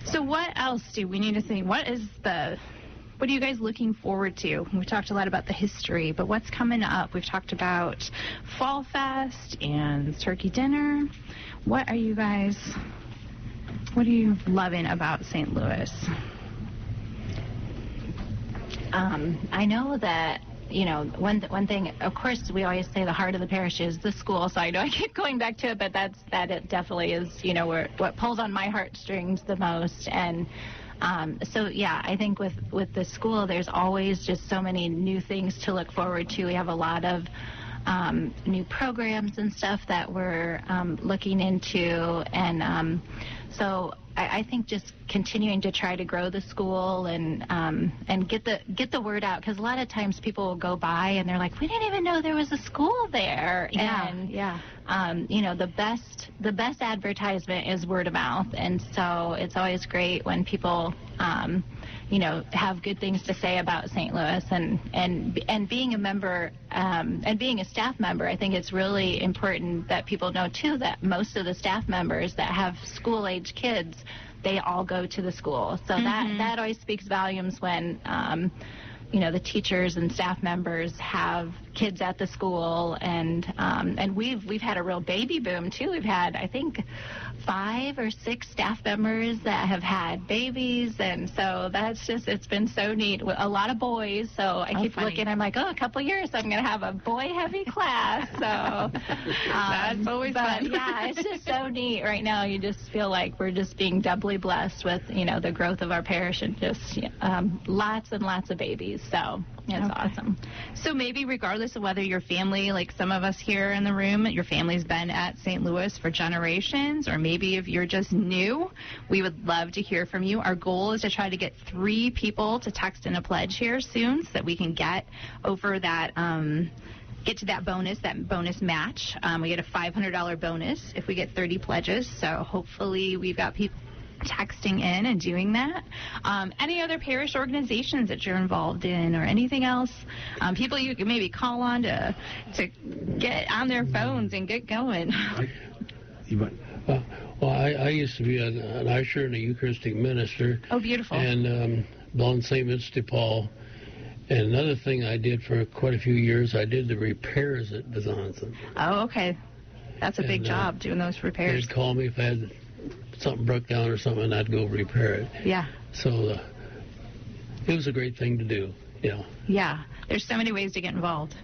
So what else do we need to think? What are you guys looking forward to? We talked a lot about the history, but what's coming up? We've talked about Fall Fest and Turkey Dinner. What are you loving about St. Louis? I know that one thing, of course, we always say the heart of the parish is the school, so I know I keep going back to it, but it definitely is, what pulls on my heartstrings the most. And I think with the school, there's always just so many new things to look forward to. We have a lot of new programs and stuff that we're looking into, and so I think just continuing to try to grow the school and get the word out, because a lot of times people will go by and they're like, we didn't even know there was a school there. The best advertisement is word of mouth, and so it's always great when people have good things to say about St. Louis, and being a member and being a staff member, I think it's really important that people know too that most of the staff members that have school-age kids, they all go to the school. So that always speaks volumes when the teachers and staff members have kids at the school, and we've had a real baby boom too. We've had, I think, 5 or 6 staff members that have had babies, and so it's been so neat. A lot of boys, so I keep looking, I'm like, a couple years I'm going to have a boy-heavy class, so that's always fun. Yeah, it's just so neat. Right now you just feel like we're just being doubly blessed with, the growth of our parish, and just lots and lots of babies, so it's awesome. So maybe regardless of whether your family, like some of us here in the room, your family's been at St. Louis for generations, or maybe if you're just new, we would love to hear from you. Our goal is to try to get 3 people to text in a pledge here soon so that we can get over that, get to that bonus match. We get a $500 bonus if we get 30 pledges, so hopefully we've got people texting in and doing that. Any other parish organizations that you're involved in, or anything else? People you can maybe call on to get on their phones and get going. Well, I used to be an usher and a Eucharistic minister. Oh, beautiful. And belonged to St. Vincent de Paul. And another thing I did for quite a few years, I did the repairs at Besancon. Oh, okay. That's a big job, doing those repairs. They'd call me if I had something broke down or something, and I'd go repair it. Yeah. So it was a great thing to do, Yeah. There's so many ways to get involved.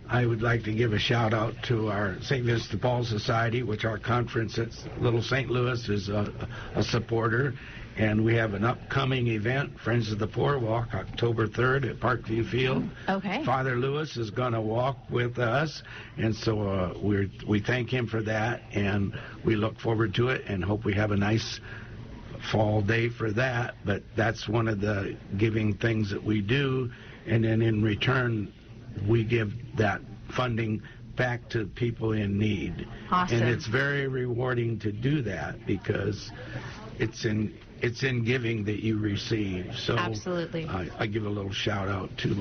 I would like to give a shout out to our St. Vincent de Paul Society, which our conference at Little St. Louis is a supporter. And we have an upcoming event, Friends of the Poor Walk, October 3rd at Parkview Field. Okay. Father Lewis is going to walk with us, and so we thank him for that, and we look forward to it and hope we have a nice fall day for that. But that's one of the giving things that we do, and then in return, we give that funding back to people in need. Awesome. And it's very rewarding to do that because it's in giving that you receive. So absolutely. I give a little shout out to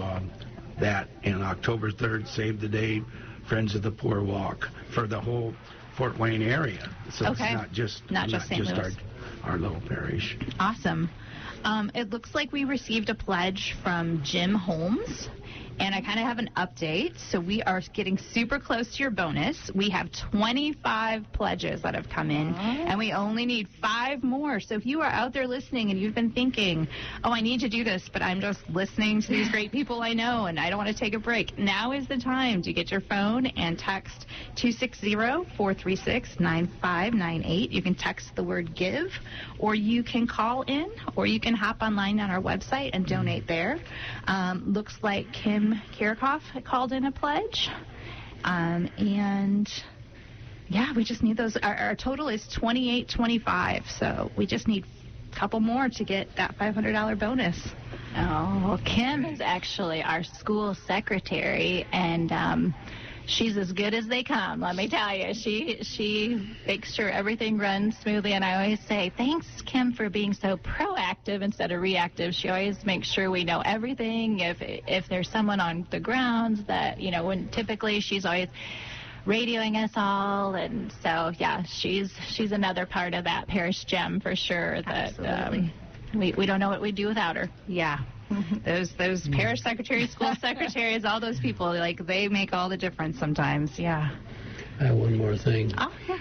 that. And October 3rd, Save the Day, Friends of the Poor Walk for the whole Fort Wayne area. So it's not just St. Louis. Our little parish. Awesome. It looks like we received a pledge from Jim Holmes. And I kind of have an update. So we are getting super close to your bonus. We have 25 pledges that have come in, and we only need 5 more. So if you are out there listening and you've been thinking, I need to do this, but I'm just listening to these great people I know, and I don't want to take a break, now is the time to get your phone and text 260-436-9598. You can text the word GIVE, or you can call in, or you can hop online on our website and donate there. Looks like Kim Kirchhoff called in a pledge. And yeah, we just need those. Our total is $28.25, so we just need a couple more to get that $500 bonus. Oh, Kim is actually our school secretary, and she's as good as they come, let me tell you. She makes sure everything runs smoothly, and I always say, thanks, Kim, for being so proactive instead of reactive. She always makes sure we know everything. If there's someone on the grounds that, when typically she's always radioing us all, and so, yeah, she's another part of that parish gem for sure. That we don't know what we'd do without her. Yeah. Those parish secretaries, school secretaries, all those people, they make all the difference sometimes. Yeah. I have one more thing. Oh, yeah.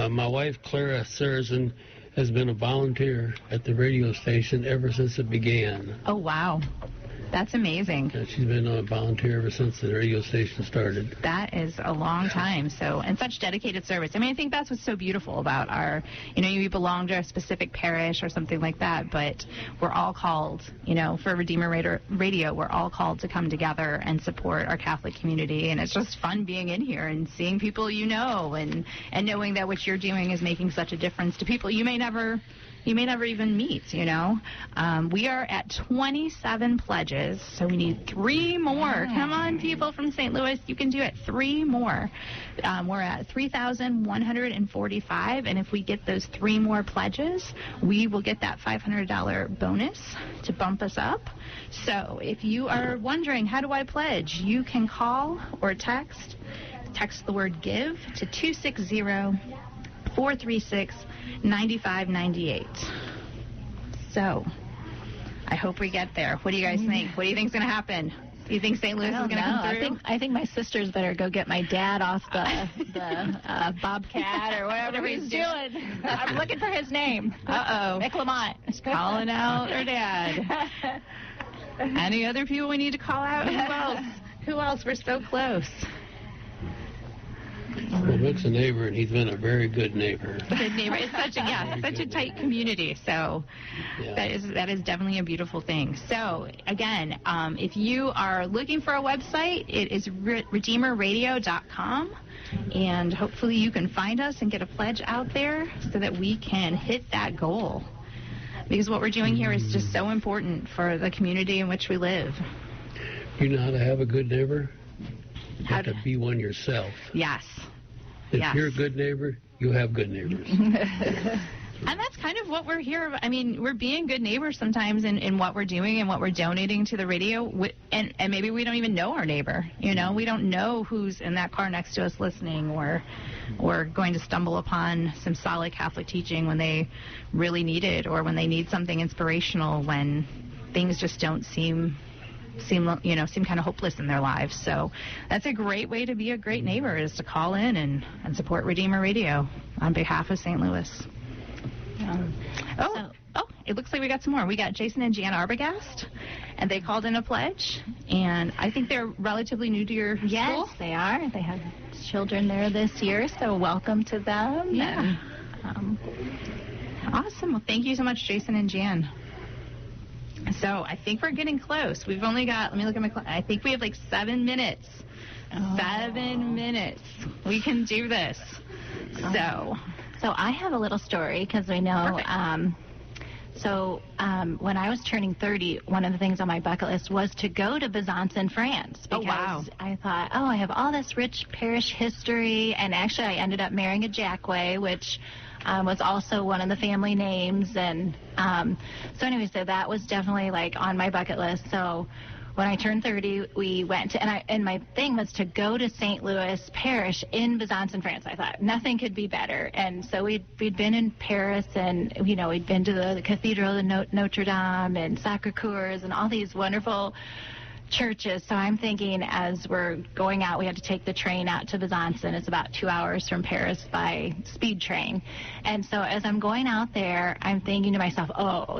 My wife, Clara Saracen, has been a volunteer at the radio station ever since it began. Oh, wow. That's amazing. She's been a volunteer ever since the radio station started. That is a long time. And such dedicated service. I think that's what's so beautiful about our, you belong to a specific parish or something like that, but we're all called, for Redeemer Radio, we're all called to come together and support our Catholic community. And it's just fun being in here and seeing people and knowing that what you're doing is making such a difference to people you may never even meet, We are at 27 pledges, so we need 3 more. Come on, people from St. Louis, you can do it. 3 more. We're at 3,145, and if we get those 3 more pledges, we will get that $500 bonus to bump us up. So if you are wondering, how do I pledge? You can call or text the word GIVE to 260-436-9598. So I hope we get there. What do you guys think? What do you think's going to happen? Do you think St. Louis is going to come through? I think my sisters better go get my dad off the bobcat or whatever he's doing. I'm looking for his name. Mick Lamont. He's calling out her dad. Any other people we need to call out? Who else? Who else? We're so close. Well, Mick's a neighbor, and he's been a very good neighbor. Good neighbor. It's such a tight community. So that is definitely a beautiful thing. So again, if you are looking for a website, it is redeemerradio.com, and hopefully you can find us and get a pledge out there so that we can hit that goal. Because what we're doing here is just so important for the community in which we live. You know how to have a good neighbor? You have to be one yourself. Yes. If you're a good neighbor, you have good neighbors. And that's kind of what we're here. I mean, we're being good neighbors sometimes in what we're doing and what we're donating to the radio. And maybe we don't even know our neighbor. You know, we don't know who's in that car next to us listening, or going to stumble upon some solid Catholic teaching when they really need it, or when they need something inspirational when things just don't seem kind of hopeless in their lives. So that's a great way to be a great neighbor, is to call in and support Redeemer Radio on behalf of St. Louis. It looks like we got some more. We got Jason and Jan Arbogast, and they called in a pledge, and I think they're relatively new to your school. Yes, they are. They have children there this year, so welcome to them. Yeah. And, awesome. Well, thank you so much, Jason and Jan. So I think we're getting close. We've only got, let me look at my clock. I think we have like 7 minutes. 7 minutes. We can do this. So I have a little story, because I know, when I was turning 30, one of the things on my bucket list was to go to Besancon, France. Because I thought, I have all this rich parish history, and actually I ended up marrying a Jackway, which was also one of the family names, and so that was definitely like on my bucket list. So when I turned 30, we went to, and my thing was to go to St. Louis Parish in Besancon, France. I thought nothing could be better, and so we'd been in Paris, and we'd been to the Cathedral of Notre Dame and Sacré-Cœur and all these wonderful churches. So I'm thinking, as we're going out, we had to take the train out to Besancon. It's about 2 hours from Paris by speed train. And so as I'm going out there, I'm thinking to myself,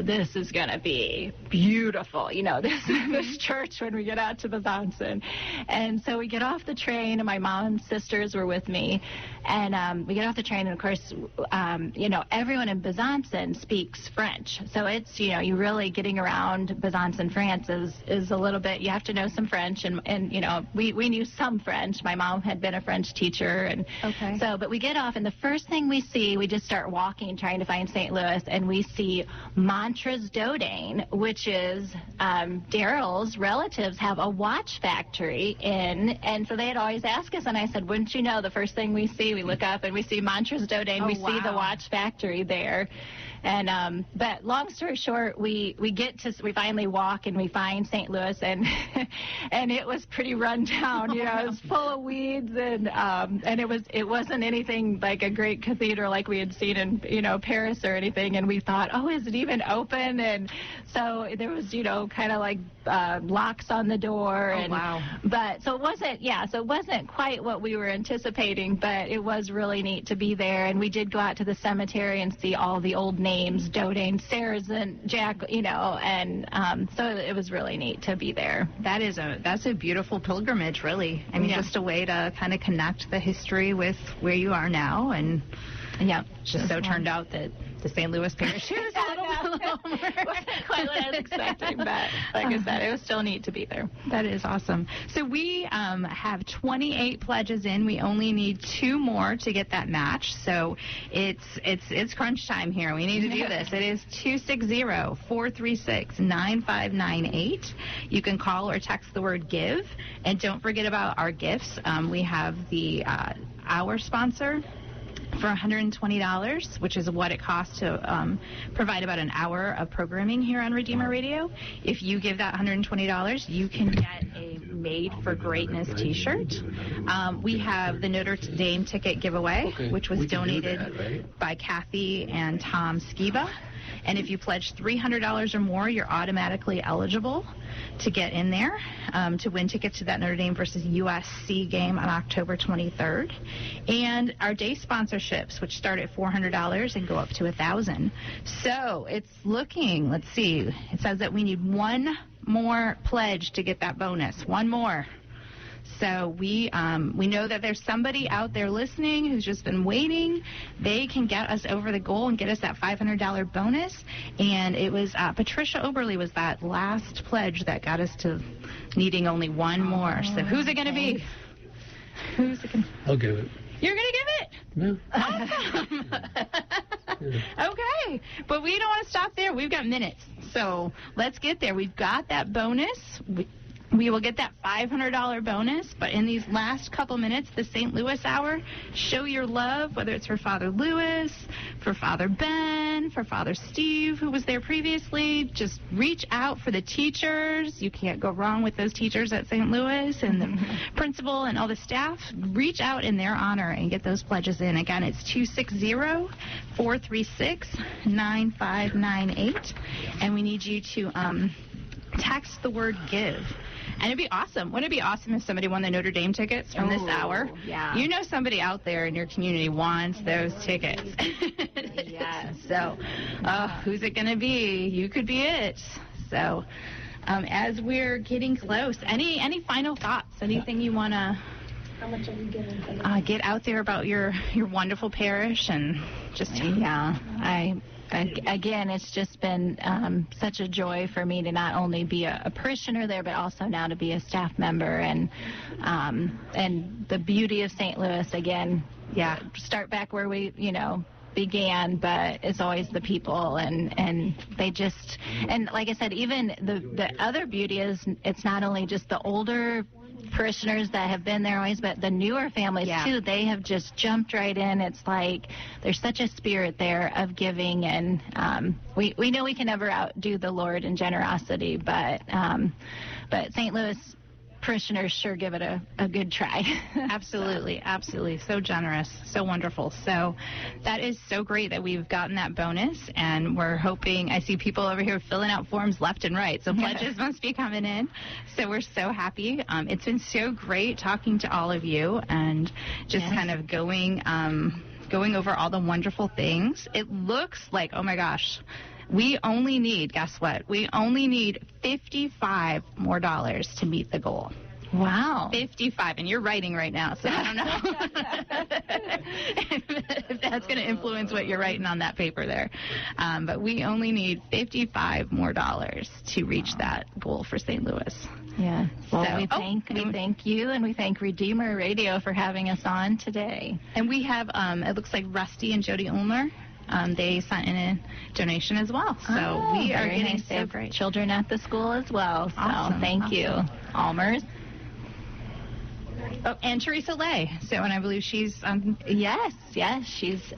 this is going to be beautiful. This church when we get out to Besancon. And so we get off the train, and my mom and sisters were with me. And we get off the train, and of course, everyone in Besancon speaks French. So it's, you really getting around Besancon, France is a little bit, you have to know some French, and we knew some French. My mom had been a French teacher, and but we get off, and the first thing we see, we just start walking, trying to find St. Louis, and we see Montrose Dodane, which is Daryl's relatives have a watch factory and so they had always asked us, and I said, wouldn't you know, the first thing we see, we look up and we see Montrose Dodane, we see the watch factory there. And but long story short, we finally walk and we find St. Louis, and it was pretty run down. It was full of weeds, and it wasn't anything like a great cathedral like we had seen in Paris or anything. And we thought, is it even open? And so there was kind of like locks on the door. But so it wasn't quite what we were anticipating, but it was really neat to be there. And we did go out to the cemetery and see all the old names, Dodane, Saracen, Jack, and so it was really neat to be there. That's a beautiful pilgrimage, really. I mean, just a way to kind of connect the history with where you are now, and just so turned out that the St. Louis Parish is a little more. Wasn't quite what I was expecting, but like I said, it was still neat to be there. That is awesome. So we have 28 pledges in. We only need 2 more to get that match. So it's crunch time here. We need to do this. It is 260-436-9598. You can call or text the word GIVE, and don't forget about our gifts. We have the our sponsor for $120, which is what it costs to provide about an hour of programming here on Redeemer Radio. If you give that $120, you can get a Made for Greatness t-shirt. We have the Notre Dame ticket giveaway, which was donated by Kathy and Tom Skiba. And if you pledge $300 or more, you're automatically eligible to get in there to win tickets to that Notre Dame versus USC game on October 23rd. And our day sponsorships, which start at $400 and go up to $1,000. So it's looking, let's see, it says that we need one more pledge to get that bonus. One more. So we know that there's somebody out there listening who's just been waiting. They can get us over the goal and get us that $500 bonus. And it was Patricia Oberly was that last pledge that got us to needing only one more. So who's it going to be? Who's it going to? I'll give it. You're going to give it? No. Awesome. Okay. But we don't want to stop there. We've got minutes. So let's get there. We've got that bonus. We will get that $500 bonus, but in these last couple minutes, the St. Louis Hour, show your love, whether it's for Father Lewis, for Father Ben, for Father Steve, who was there previously. Just reach out for the teachers. You can't go wrong with those teachers at St. Louis and the principal and all the staff. Reach out in their honor and get those pledges in. Again, it's 260-436-9598, and we need you to text the word GIVE. And it'd be awesome. Wouldn't it be awesome if somebody won the Notre Dame tickets from this hour? Yeah. You know somebody out there in your community wants those tickets. Yes. So who's it going to be? You could be it. So as we're getting close, any final thoughts? Anything you want to get out there about your wonderful parish and just... Yeah, Again, it's just been such a joy for me to not only be a parishioner there, but also now to be a staff member. And the beauty of St. Louis, again, start back where we, began, but it's always the people, and they just, and like I said, even the other beauty is it's not only just the older parishioners that have been there always, but the newer families too, they have just jumped right in. It's like there's such a spirit there of giving, and we know we can never outdo the Lord in generosity, but St. Louis parishioners sure give it a good try. Absolutely. So generous, so wonderful. So that is so great that we've gotten that bonus, and we're hoping, I see people over here filling out forms left and right, so pledges must be coming in. So we're so happy. It's been so great talking to all of you and just kind of going over all the wonderful things. It looks like, oh my gosh, we only need, guess what? We only need $55 more to meet the goal. Wow. 55, and you're writing right now, so I don't know if that's going to influence what you're writing on that paper there. But we only need $55 more to reach that goal for St. Louis. Yeah. Well, so, we thank you, and we thank Redeemer Radio for having us on today. And we have, it looks like Rusty and Jody Ulmer. They sent in a donation as well. So we are getting so great. Children at the school as well. So thank you, Almers. Oh, and Teresa Lay. So, and I believe she's yes, she's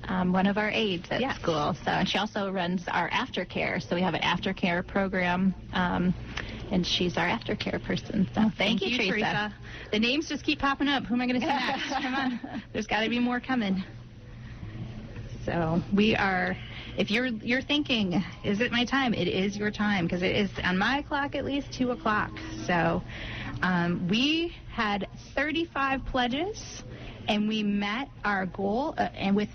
one of our aides at school. So, and she also runs our aftercare. So we have an aftercare program, and she's our aftercare person. So thank you, Teresa. The names just keep popping up. Who am I going to say next? Come on, there's got to be more coming. So we are, if you're thinking, is it my time? It is your time, because it is, on my clock at least, 2 o'clock. So we had 35 pledges, and we met our goal, and we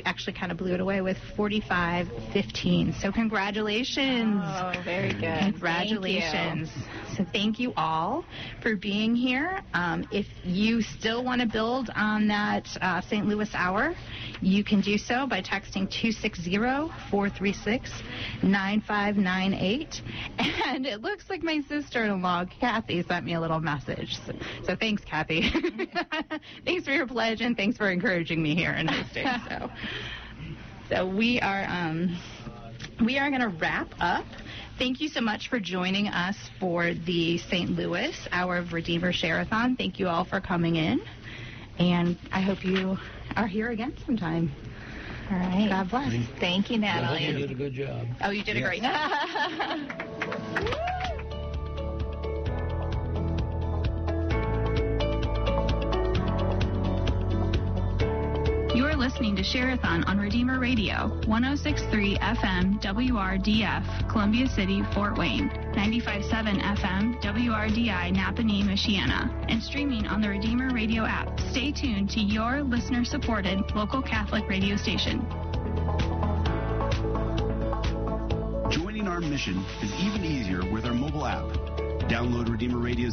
actually kind of blew it away with 45-15. So congratulations. Oh, very good. Congratulations. So thank you all for being here. If you still want to build on that St. Louis Hour, you can do so by texting 260-436-9598. And it looks like my sister-in-law, Kathy, sent me a little message. So thanks, Kathy. Thanks for your pledge, and thanks for encouraging me here in hosting. So we are going to wrap up. Thank you so much for joining us for the St. Louis Hour of Redeemer Sharathon. Thank you all for coming in, and I hope you are here again sometime. All right. God bless. Thank you, Natalie. I think you did a good job. Oh, you did a great job. You're listening listening to Sharathon on Redeemer Radio, 106.3 FM WRDF, Columbia City, Fort Wayne, 95.7 FM WRDI, Napanee, Michiana, and streaming on the Redeemer Radio app. Stay tuned to your listener-supported local Catholic radio station. Joining our mission is even easier with our mobile app. Download Redeemer Radio's